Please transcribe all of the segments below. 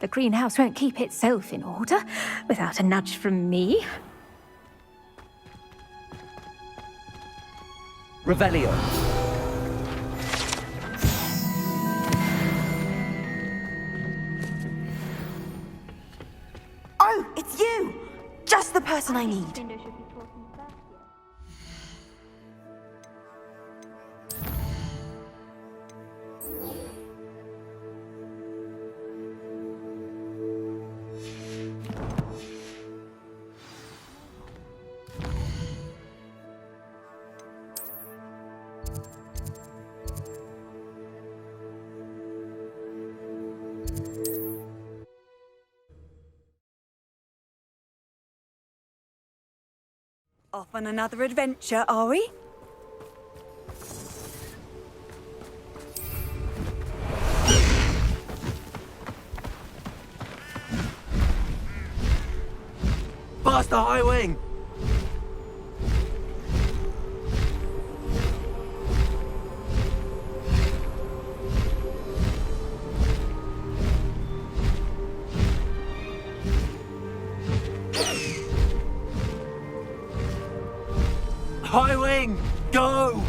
The greenhouse won't keep itself in order without a nudge from me. Revelio. Oh, it's you! Just the person I need. Off on another adventure, are we? Faster, High Wing! High Wing, go!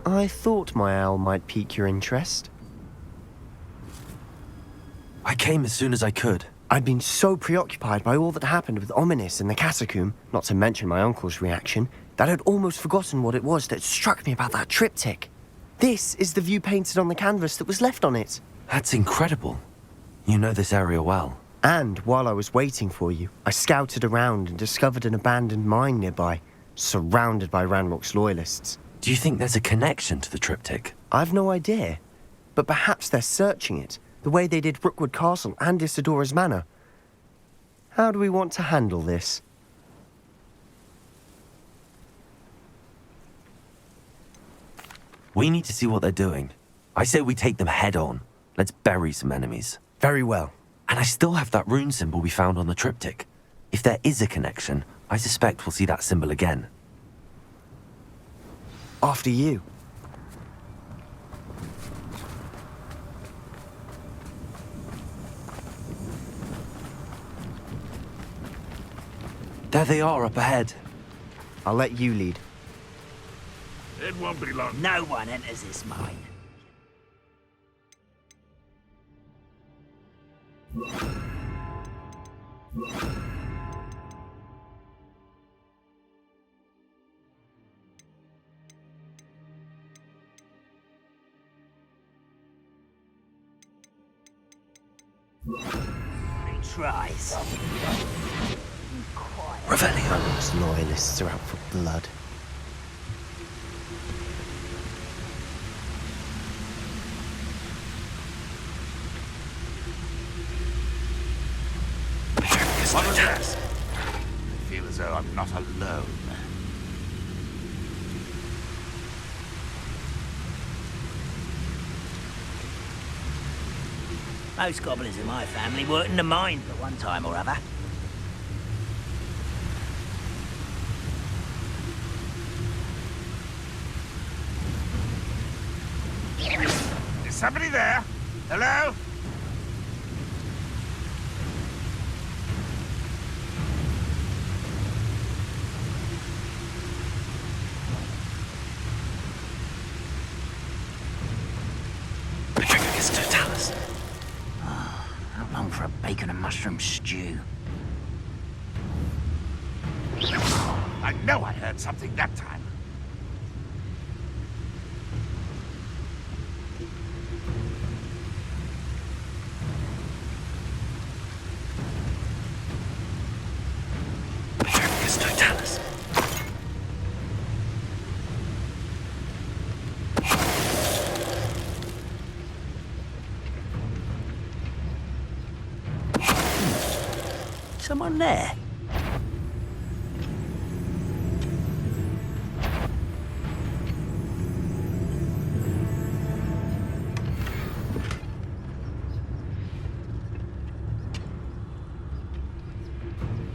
I thought my owl might pique your interest. I came as soon as I could. I'd been so preoccupied by all that happened with Ominis in the catacomb, not to mention my uncle's reaction, that I'd almost forgotten what it was that struck me about that triptych. This is the view painted on the canvas that was left on it. That's incredible. You know this area well. And while I was waiting for you, I scouted around and discovered an abandoned mine nearby, surrounded by Ranrock's loyalists. Do you think there's a connection to the triptych? I've no idea, but perhaps they're searching it, the way they did Rookwood Castle and Isidora's Manor. How do we want to handle this? We need to see what they're doing. I say we take them head on. Let's bury some enemies. Very well. And I still have that rune symbol we found on the triptych. If there is a connection, I suspect we'll see that symbol again. After you. There they are up ahead. I'll let you lead. It won't be long. No one enters this mine. He tries. Revelio. Those loyalists are out for blood. What was that? I feel as though I'm not alone. Most goblins in my family worked in the mine at one time or other. Is somebody there? Hello? How long for a bacon and mushroom stew? I know I heard something that time. someone there?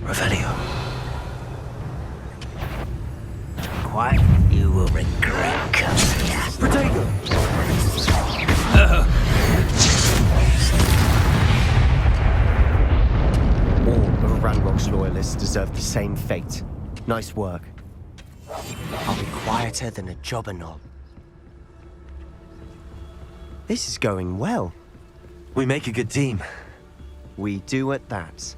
Revelio. Quiet, you will regret coming here. Protego! All of Ranrock's loyalists deserve the same fate. Nice work. I'll be quieter than a jobberknoll. This is going well. We make a good team. We do at that.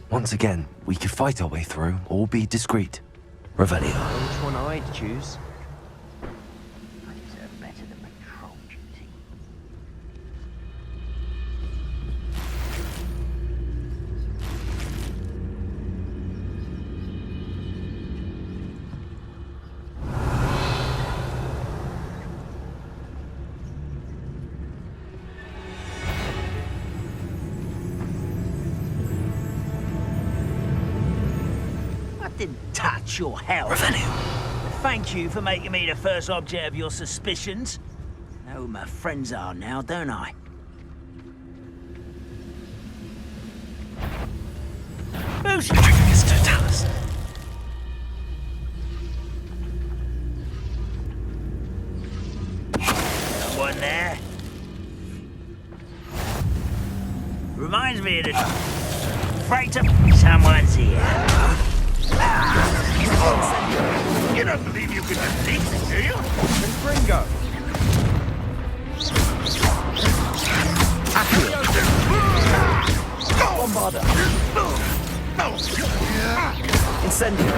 Once again, we could fight our way through or be discreet. Revelio. Which one I'd choose? I deserve better than patrol duty. Didn't touch your health. Revelio. Thank you for making me the first object of your suspicions. Know who my friends are now, don't I? Who's Mr. Tallis. someone there? Reminds me of the freighter. Someone's here. You don't believe you can defeat me, do you? Ringo! Bombarda! Incendio!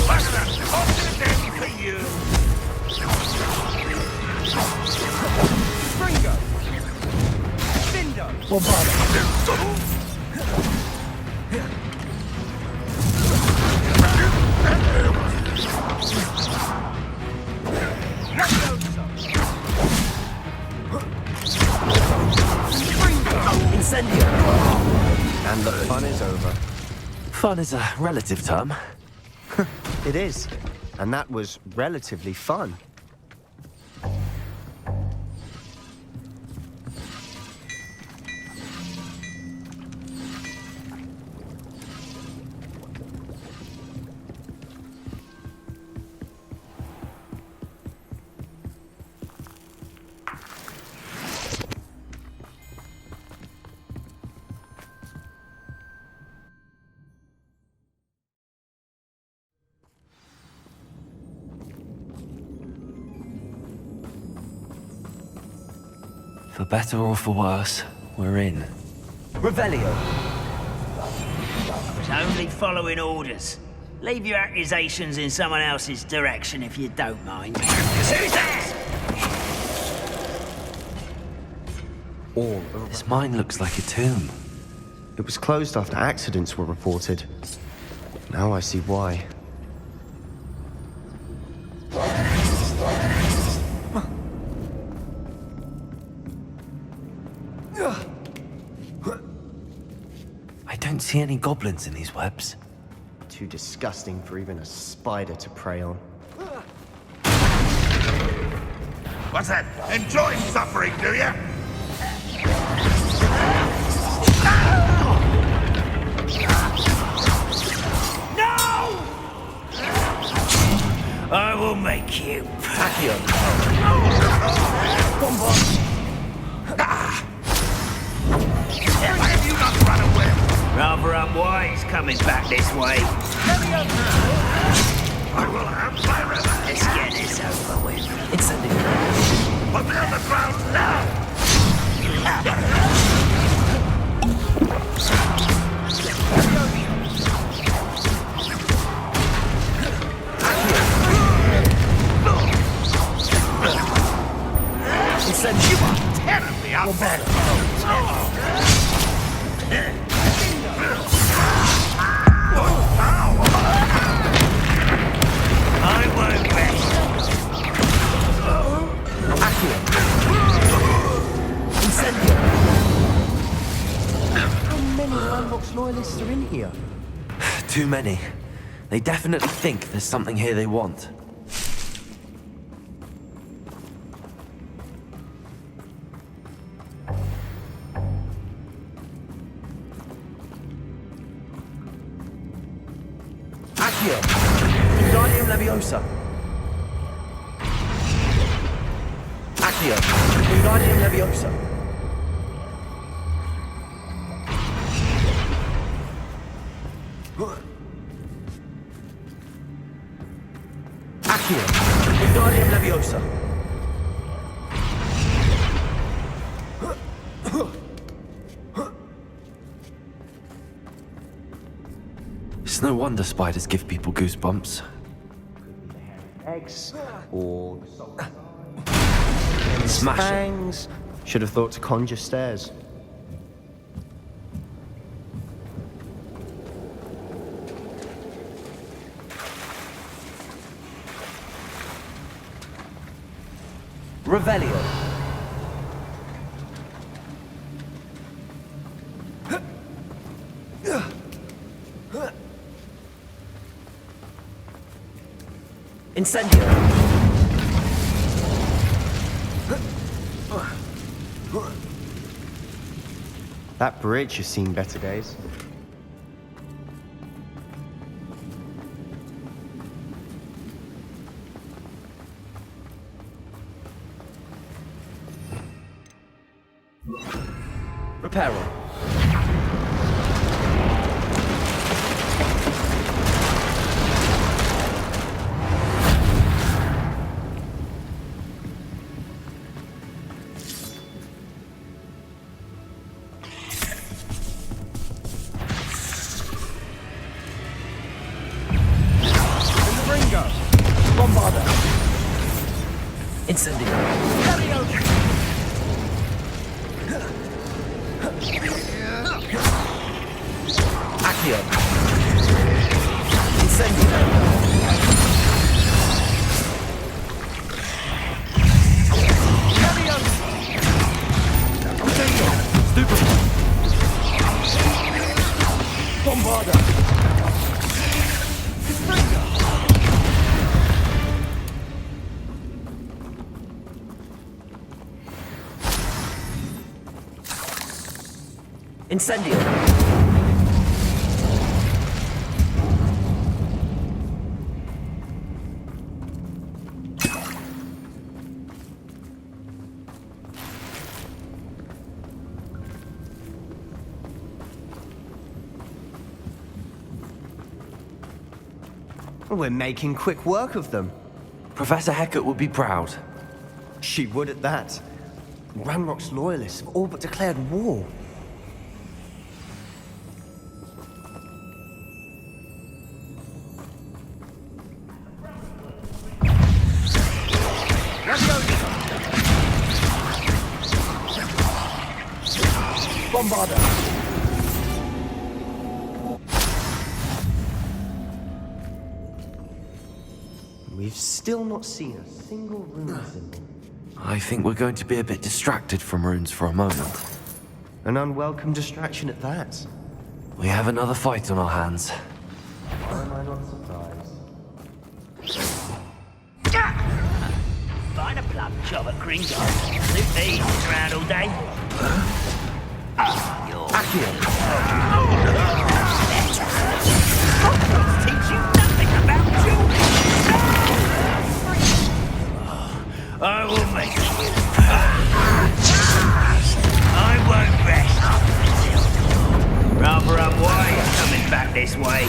Look at that! Opportunity for you! Ringo! Bindo! Bombarda! Incendio! And the fun is over. Fun is a relative term. It is. And that was relatively fun. For better or for worse, we're in. Revelio! I was only following orders. Leave your accusations in someone else's direction if you don't mind. Who's that? This mine looks like a tomb. It was closed after accidents were reported. Now I see why. I don't see any goblins in these webs. Too disgusting for even a spider to prey on. What's that? Enjoy suffering, do you? No! I will make you pay. Why have you not run away? Rather unwise coming back this way. I will have my revenge. Let's get this over with. Put me on the ground now! You are terribly outmatched. I won't rest. too many. They definitely think there's something here they want. Accio! Wingardium Leviosa! Accio! Wingardium Leviosa! Accio! Wingardium Leviosa! It's no wonder spiders give people goosebumps. Eggs or Smash it. fangs. Should have thought to conjure stairs. Revelio. Incendio. That bridge has seen better days. Reparo. Incendio. Accio. Incendio. Stupid. Bombarda. Incendio. We're making quick work of them. Professor Hecat would be proud. She would at that. Ranrock's loyalists have all but declared war. Bombarda! We've still not seen a single rune symbol. I think we're going to be a bit distracted from runes for a moment. An unwelcome distraction at that. We have another fight on our hands. Why am I not surprised? Find a plum job at Gringotts. Luke these around all day. Accio! Teach you nothing about children. I will make you. I won't rest. Rather unwise coming back this way.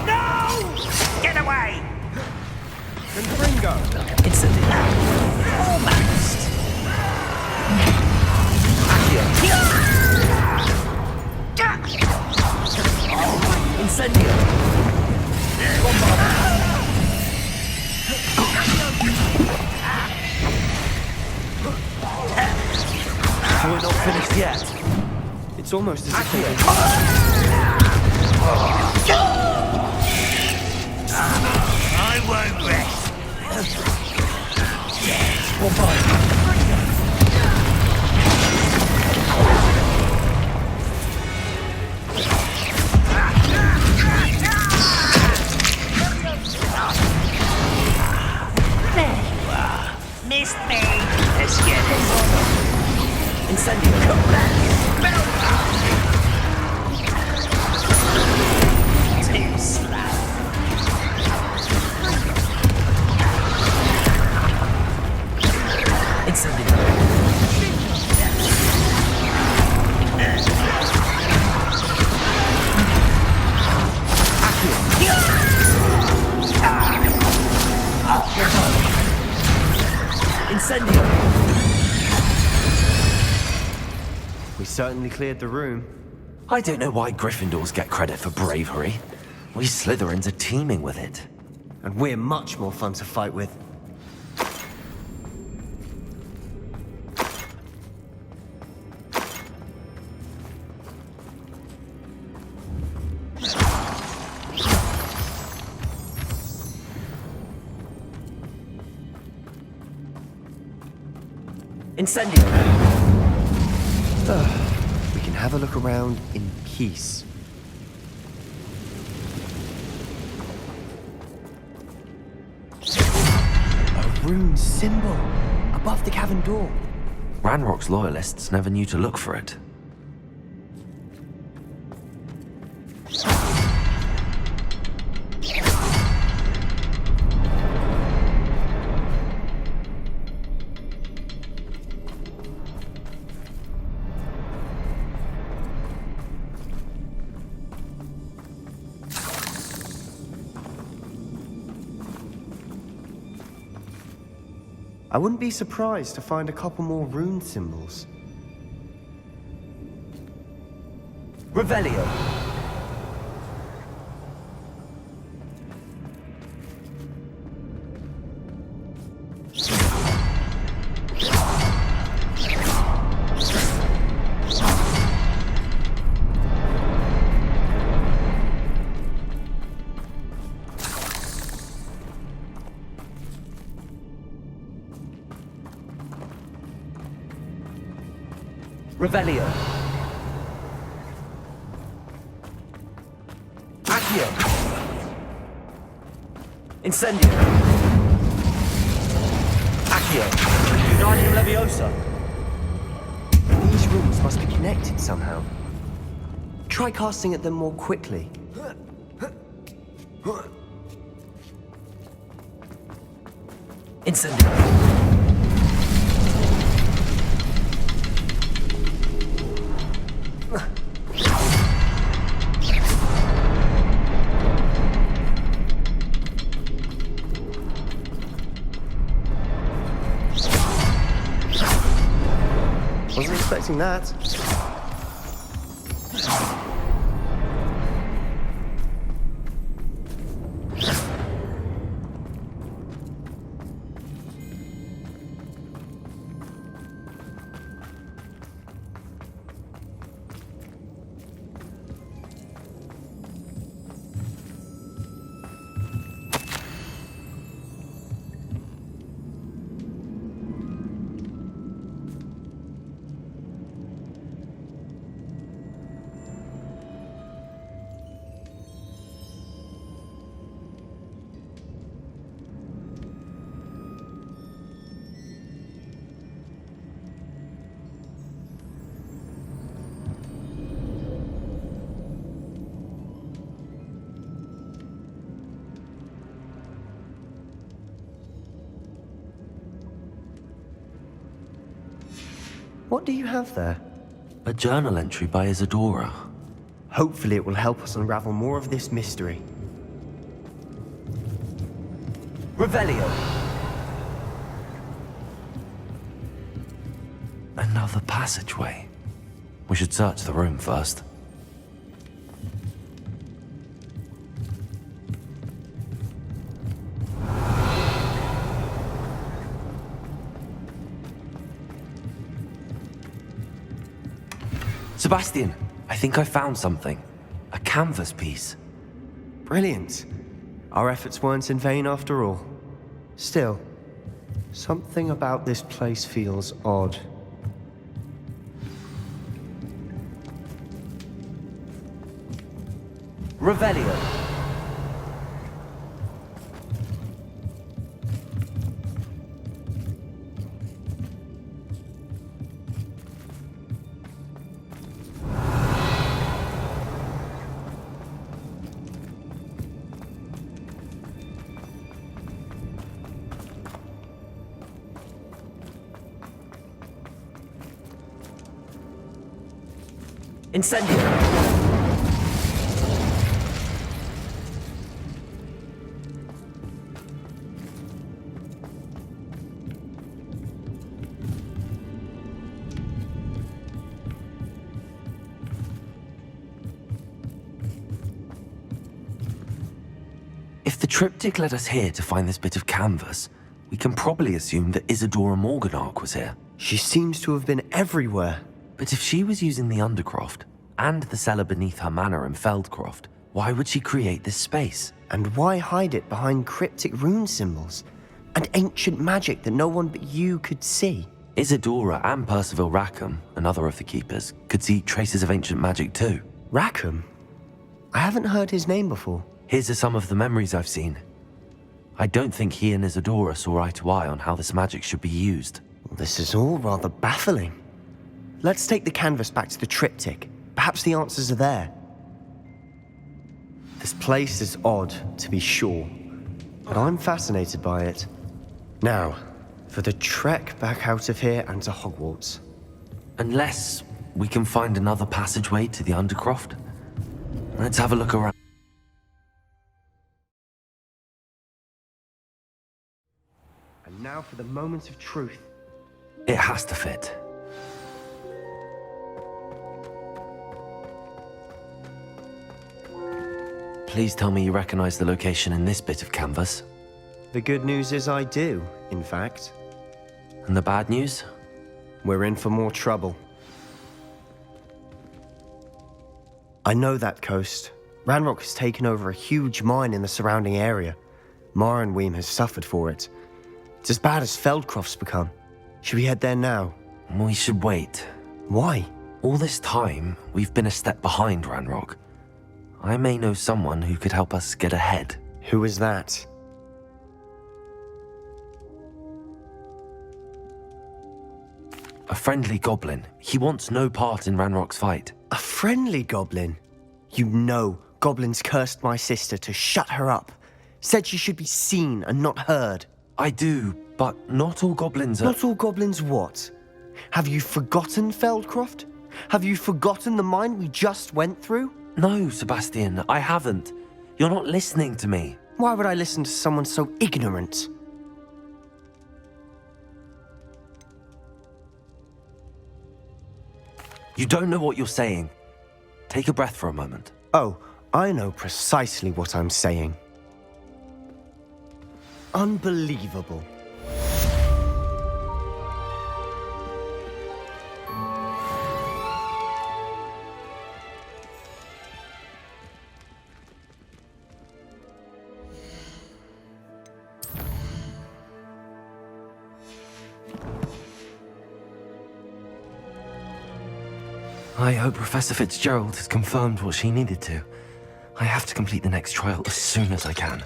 No! Get away! Confringo! Incendio. Almost. Incendio. We're not finished yet. It's almost as if I won't rest. Missed me. Let's get it. Incendio. Too slow. Incendio. We certainly cleared the room. I don't know why Gryffindors get credit for bravery. We Slytherins are teeming with it. And we're much more fun to fight with. Incendio. We can have a look around in peace. A rune symbol above the cavern door. Ranrock's loyalists never knew to look for it. I wouldn't be surprised to find a couple more rune symbols. Revelio. Revelio. Accio. Incendio. Accio. Guardian Leviosa. These runes must be connected somehow. Try casting at them more quickly. Incendio. Wasn't expecting that. What do you have there? A journal entry by Isadora. Hopefully it will help us unravel more of this mystery. Revelio. Another passageway. We should search the room first. Sebastian, I think I found something. A canvas piece. Brilliant. Our efforts weren't in vain after all. Still, Something about this place feels odd. Revelio. Incendio. If the triptych led us here to find this bit of canvas, we can probably assume that Isadora Morganark was here. She seems to have been everywhere. But if she was using the Undercroft and the cellar beneath her manor in Feldcroft, why would she create this space? And why hide it behind cryptic rune symbols and ancient magic that no one but you could see? Isadora and Percival Rackham, another of the keepers, could see traces of ancient magic too. Rackham? I haven't heard his name before. Here's some of the memories I've seen. I don't think he and Isadora saw eye to eye on how this magic should be used. This is all rather baffling. Let's take the canvas back to the triptych. Perhaps the answers are there. This place is odd, to be sure, but I'm fascinated by it. Now, for the trek back out of here and to Hogwarts. Unless we can find another passageway to the Undercroft. Let's have a look around. And now for the moment of truth. It has to fit. Please tell me you recognize the location in this bit of canvas. The good news is I do, in fact. And the bad news? We're in for more trouble. I know that coast. Ranrock has taken over a huge mine in the surrounding area. Marenweem has suffered for it. It's as bad as Feldcroft's become. Should we head there now? We should wait. Why? All this time, we've been a step behind Ranrock. I may know someone who could help us get ahead. Who is that? A friendly goblin. He wants no part in Ranrock's fight. A friendly goblin? You know, goblins cursed my sister to shut her up. Said she should be seen and not heard. I do, but not all goblins are... Not all goblins what? Have you forgotten Feldcroft? Have you forgotten the mine we just went through? No, Sebastian, I haven't. You're not listening to me. Why would I listen to someone so ignorant? You don't know what you're saying. Take a breath for a moment. Oh, I know precisely what I'm saying. Unbelievable. I hope Professor Fitzgerald has confirmed what she needed to. I have to complete the next trial as soon as I can.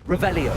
Revelio.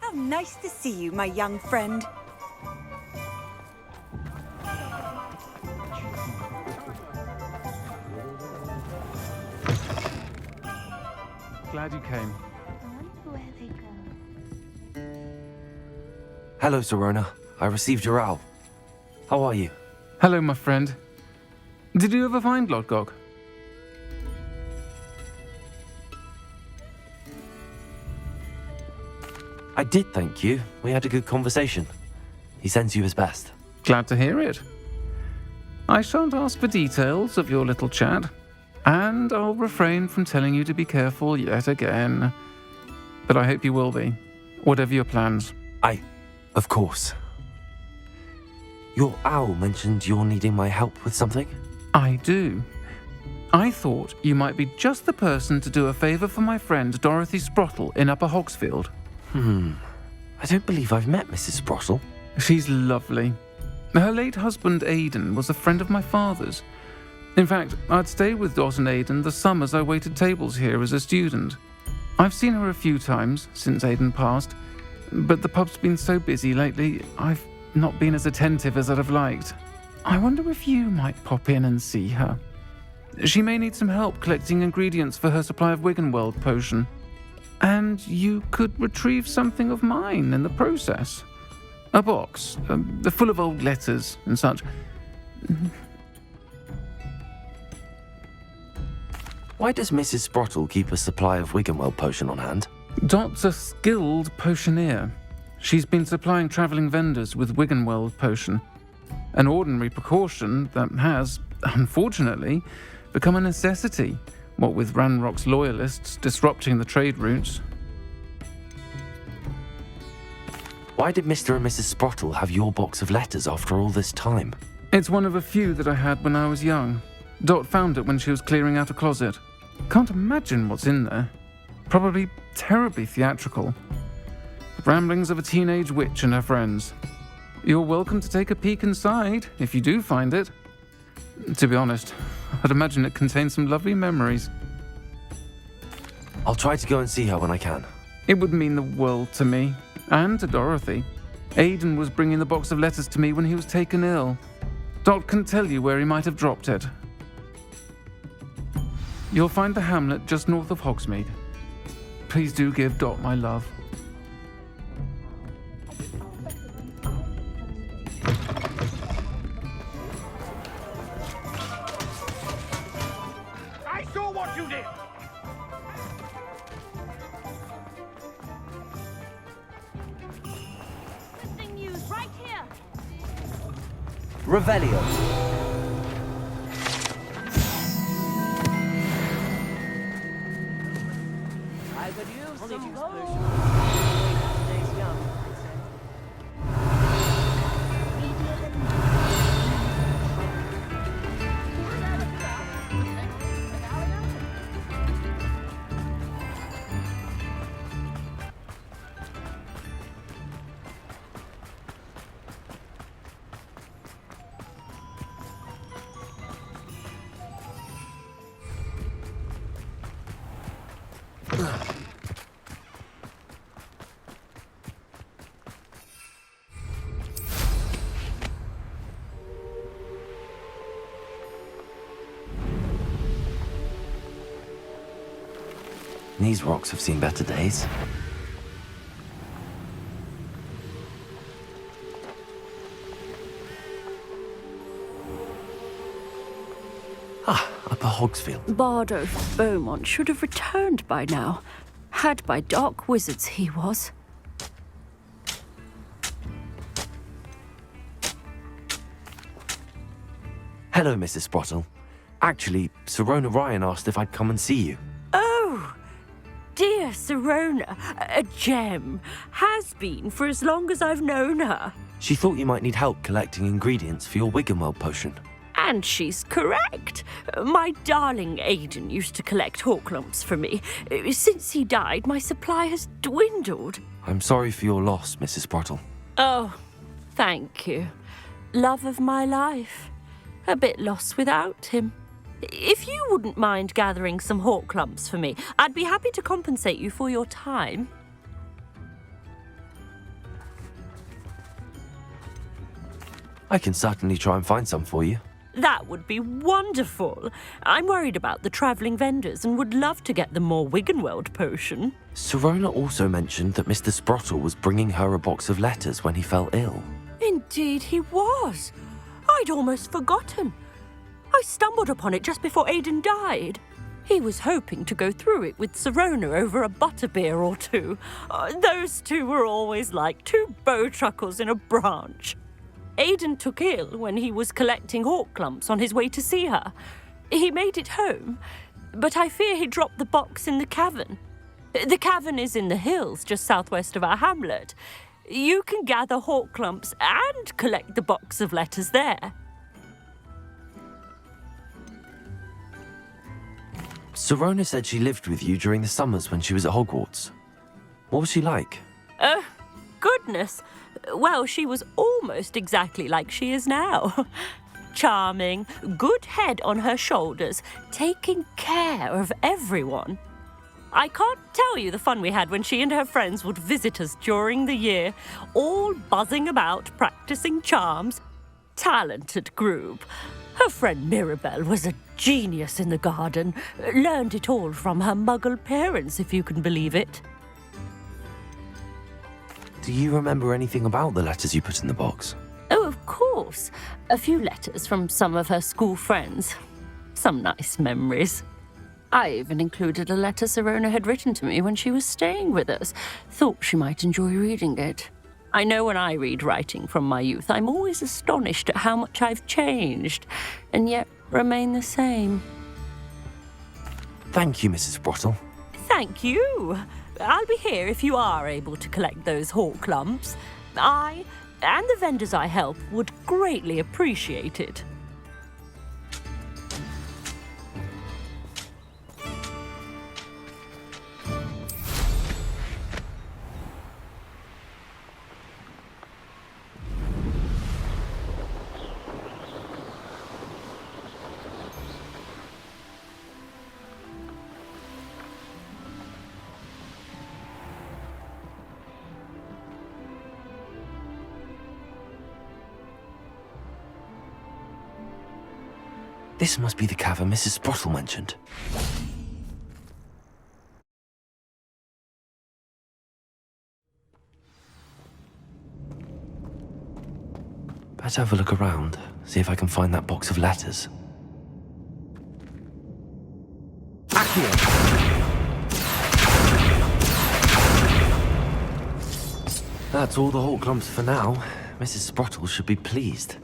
How nice to see you, my young friend. Glad you came. Hello, Serona. I received your owl. How are you? Hello, my friend. Did you ever find Lodgok? I did, thank you. We had a good conversation. He sends you his best. Glad to hear it. I shan't ask for details of your little chat, and I'll refrain from telling you to be careful yet again. But I hope you will be, whatever your plans. Of course. Your owl mentioned you're needing my help with something? I do. I thought you might be just the person to do a favour for my friend Dorothy Sprottle in Upper Hogsfield. I don't believe I've met Mrs. Sprottle. She's lovely. Her late husband Aidan was a friend of my father's. In fact, I'd stayed with Dot and Aidan the summers I waited tables here as a student. I've seen her a few times since Aidan passed, but the pub's been so busy lately, I've not been as attentive as I'd have liked. I wonder if you might pop in and see her. She may need some help collecting ingredients for her supply of Wiggenweld potion. And you could retrieve something of mine in the process. A box, full of old letters and such. Why does Mrs. Sprottle keep a supply of Wiggenweld potion on hand? Dot's a skilled potioneer. She's been supplying travelling vendors with Wiggenweld potion. An ordinary precaution that has, unfortunately, become a necessity, what with Ranrock's loyalists disrupting the trade routes. Why did Mr. and Mrs. Sprottle have your box of letters after all this time? It's one of a few that I had when I was young. Dot found it when she was clearing out a closet. Can't imagine what's in there. Probably terribly theatrical. Ramblings of a teenage witch and her friends. You're welcome to take a peek inside, if you do find it. To be honest, I'd imagine it contains some lovely memories. I'll try to go and see her when I can. It would mean the world to me, and to Dorothy. Aidan was bringing the box of letters to me when he was taken ill. Dot can tell you where he might have dropped it. You'll find the hamlet just north of Hogsmeade. Please do give Dot my love. I saw what you did! Listening news right here. Revelio. I could use some gold. Stays young. These rocks have seen better days. Upper Hogsfield. Bardo Beaumont should have returned by now. Had by dark wizards he was. Hello, Mrs. Sprottle. Actually, Sirona Ryan asked if I'd come and see you. Oh, dear Sirona, a gem. Has been for as long as I've known her. She thought you might need help collecting ingredients for your Wiggenweld potion. And she's correct. My darling Aidan used to collect Horklumps for me. Since he died, my supply has dwindled. I'm sorry for your loss, Mrs. Sprottle. Oh, thank you. Love of my life. A bit lost without him. If you wouldn't mind gathering some Horklumps for me, I'd be happy to compensate you for your time. I can certainly try and find some for you. That would be wonderful. I'm worried about the travelling vendors and would love to get them more Wiggenweld potion. Sirona also mentioned that Mr. Sprottle was bringing her a box of letters when he fell ill. Indeed he was. I'd almost forgotten. I stumbled upon it just before Aidan died. He was hoping to go through it with Sirona over a butterbeer or two. Those two were always like two bowtruckles in a branch. Aidan took ill when he was collecting Horklumps on his way to see her. He made it home, but I fear he dropped the box in the cavern. The cavern is in the hills just southwest of our hamlet. You can gather Horklumps and collect the box of letters there. Sirona said she lived with you during the summers when she was at Hogwarts. What was she like? Goodness. Well, she was almost exactly like she is now. Charming, good head on her shoulders, taking care of everyone. I can't tell you the fun we had when she and her friends would visit us during the year, all buzzing about, practicing charms. Talented group. Her friend Mirabelle was a genius in the garden. Learned it all from her muggle parents, if you can believe it. Do you remember anything about the letters you put in the box? Oh, of course. A few letters from some of her school friends. Some nice memories. I even included a letter Sirona had written to me when she was staying with us. Thought she might enjoy reading it. I know when I read writing from my youth, I'm always astonished at how much I've changed, and yet remain the same. Thank you, Mrs. Sprottle. Thank you. I'll be here if you are able to collect those Horklumps. I, and the vendors I help, would greatly appreciate it. This must be the cavern Mrs. Sprottle mentioned. Better have a look around, see if I can find that box of letters. That's all the Hawklumps for now. Mrs. Sprottle should be pleased.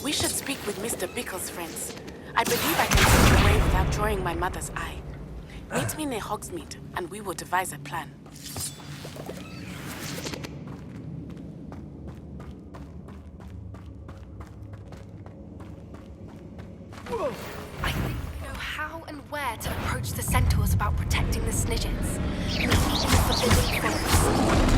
We should speak with Mr. Bickle's friends. I believe I can slip away without drawing my mother's eye. Meet me near Hogsmeade, and we will devise a plan. I think we know how and where to approach the centaurs about protecting the Snidgets. Meet me in the Forbidden Forest.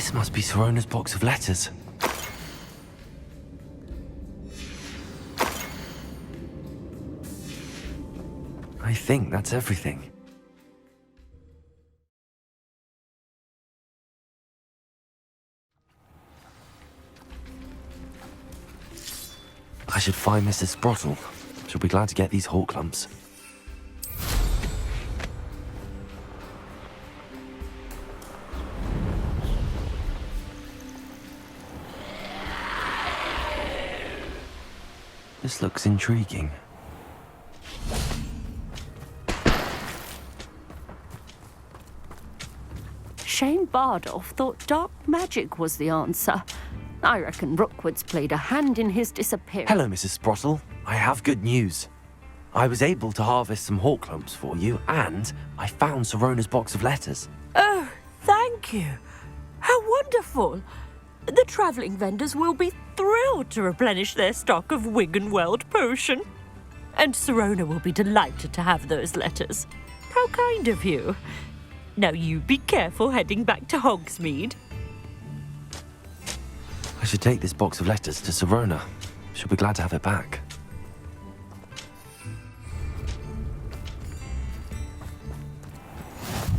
This must be Sirona's box of letters. I think that's everything. I should find Mrs. Sprottle. She'll be glad to get these hawk lumps. This looks intriguing. Shane Bardolph thought dark magic was the answer. I reckon Rookwood's played a hand in his disappearance. Hello, Mrs. Sprottle. I have good news. I was able to harvest some hawk lumps for you, and I found Sirona's box of letters. Oh, thank you. How wonderful. The travelling vendors will be thrilled to replenish their stock of Wiggenweld potion. And Sirona will be delighted to have those letters. How kind of you. Now you be careful heading back to Hogsmeade. I should take this box of letters to Sirona. She'll be glad to have it back.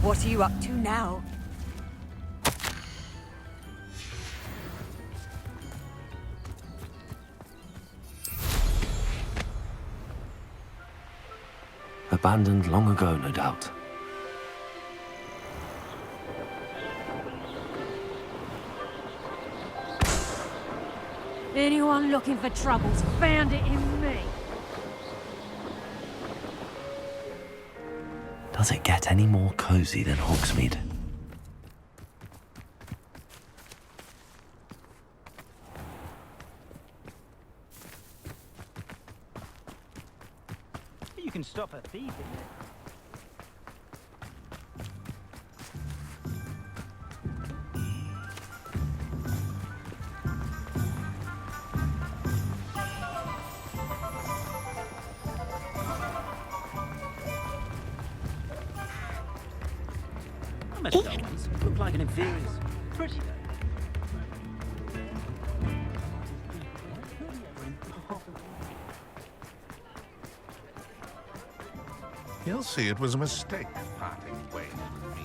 What are you up to now? Abandoned long ago, no doubt. Anyone looking for troubles found it in me. Does it get any more cozy than Hogsmeade? You can stop a thief. Look like an inferior. Pretty though. He'll see it was a mistake parting ways with me.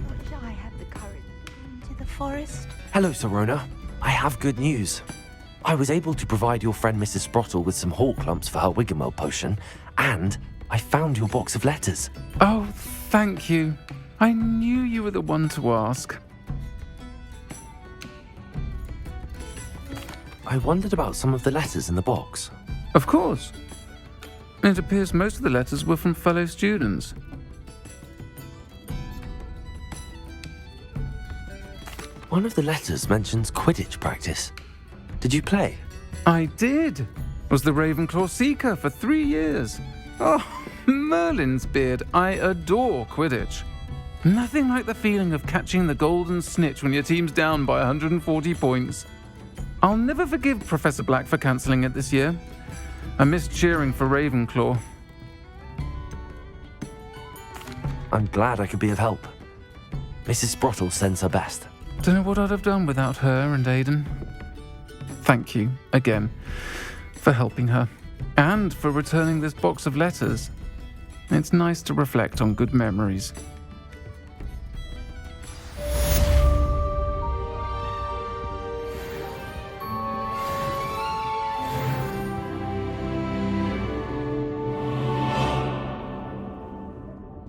Wish I had the courage into the forest. Hello, Sirona. I have good news. I was able to provide your friend Mrs. Sprottle with some hawk lumps for her Wiggenweld potion, and I found your box of letters. Oh, thank you. I knew you were the one to ask. I wondered about some of the letters in the box. Of course. It appears most of the letters were from fellow students. One of the letters mentions Quidditch practice. Did you play? I did. Was the Ravenclaw Seeker for 3 years. Oh, Merlin's beard. I adore Quidditch. Nothing like the feeling of catching the golden snitch when your team's down by 140 points. I'll never forgive Professor Black for cancelling it this year. I missed cheering for Ravenclaw. I'm glad I could be of help. Mrs. Sprottle sends her best. Don't know what I'd have done without her and Aidan. Thank you, again, for helping her. And for returning this box of letters. It's nice to reflect on good memories.